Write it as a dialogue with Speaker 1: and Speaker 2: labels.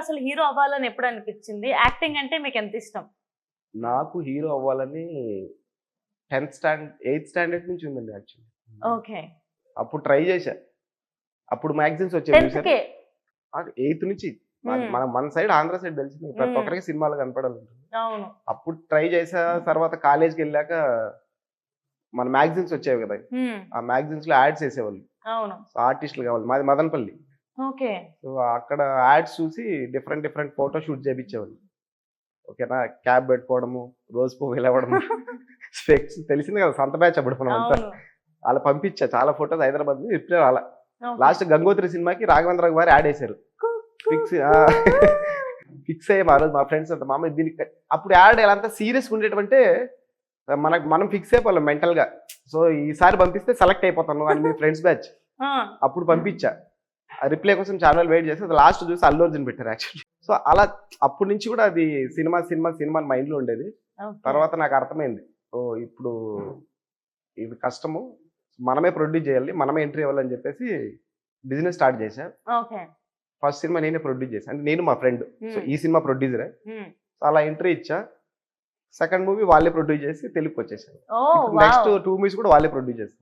Speaker 1: అసలు హీరో అవ్వాలని ఎప్పుడు అనిపించింది? యాక్టింగ్ అంటే మీకు ఎంత ఇష్టం?
Speaker 2: నాకు హీరో అవ్వాలని 8th స్టాండర్డ్ నుంచి ఉందండి యాక్చువల్లీ.
Speaker 1: ఓకే.
Speaker 2: అప్పుడు ట్రై చేశా. అప్పుడు మ్యాగజైన్స్ వచ్చేవి చూసారా?
Speaker 1: 10థ్‌కే.
Speaker 2: 8th నుంచి.
Speaker 1: హ్మ్.
Speaker 2: మన సైడ్ ఆంధ్ర సైడ్ తెలిసింది. ప్రతి ఒక్కరికి సినిమాలు కనపడాలంటుంది.
Speaker 1: అవును.
Speaker 2: అప్పుడు ట్రై చేశా. తర్వాత కాలేజ్‌కెళ్ళాక మన మ్యాగజైన్స్ వచ్చేవి కదా!
Speaker 1: హ్మ్.
Speaker 2: ఆ మ్యాగజైన్స్‌లో యాడ్స్ ఏసేవాళ్ళు.
Speaker 1: అవును.
Speaker 2: ఆర్టిస్టులు కావాలి. మాది మదనపల్లి.
Speaker 1: ఓకే.
Speaker 2: సో, అక్కడ యాడ్స్ చూసి డిఫరెంట్ ఫోటో షూట్ చేపిచ్చేవాళ్ళు. ఓకేనా? క్యాప్ పెట్టుకోవడము, రోజ్ పువ్వు ఇలా ఇవ్వడము, స్పెక్స్ తెలిసింది కదా! సంత బ్యాచ్ అప్పుడు మనమంతా.
Speaker 1: అవును.
Speaker 2: అలా పంపించా. చాలా ఫోటోస్ హైదరాబాద్ నుంచి రిప్లై రాలా.
Speaker 1: ఓకే.
Speaker 2: లాస్ట్ 'గంగోత్రి' సినిమాకి రాఘవేంద్ర గారు యాడ్ ఏసారు. ఫిక్స్ ఆ! ఫిక్స్ అయ్యాం ఆ రోజు మా ఫ్రెండ్స్ అంతా. మామ దీనికి అప్పుడు యాడ్ ఎలా అంత సీరియస్‌గా ఉండేటివంటే మనం ఫిక్స్ అయిపోయాం మెంటల్‌గా. సో, ఈసారి పంపిస్తే సెలెక్ట్ అయిపోతాను అని మీ ఫ్రెండ్స్ బ్యాచ్.
Speaker 1: ఆ!
Speaker 2: అప్పుడు పంపించా. ఆ రిప్లై కోసం చాలా రోజులు వెయిట్ చేస్తే లాస్ట్ చూసి అల్లు అర్జున్ పెట్టారు యాక్చువల్లీ. సో, అలా అప్పటి నుంచి కూడా అది సినిమా అని మైండ్‌లో ఉండేది.
Speaker 1: ఓకే.
Speaker 2: తర్వాత నాకు అర్థమైంది. ఓహ్! ఇప్పుడు ఇది కష్టము. మనమే ప్రొడ్యూస్ చేయాలి. మనమే ఎంట్రీ ఇవ్వాలని చెప్పేసి బిజినెస్ స్టార్ట్ చేశా.
Speaker 1: ఓకే.
Speaker 2: ఫస్ట్ సినిమా నేనే ప్రొడ్యూస్ చేశా. అంటే నేను మా ఫ్రెండ్. సో,
Speaker 1: హ్మ్.
Speaker 2: ఈ సినిమా ప్రొడ్యూసరే.
Speaker 1: హ్మ్.
Speaker 2: సో, అలా ఎంట్రీ ఇచ్చా. సెకండ్ మూవీ వాళ్ళే ప్రొడ్యూస్ చేసి తెలుగుకొచ్చేసాను.
Speaker 1: ఓహ్!
Speaker 2: ఇప్పుడు
Speaker 1: వావ్!
Speaker 2: నెక్స్ట్ 2 మూవీస్ కూడా వాళ్ళే ప్రొడ్యూస్ చేస్తారు.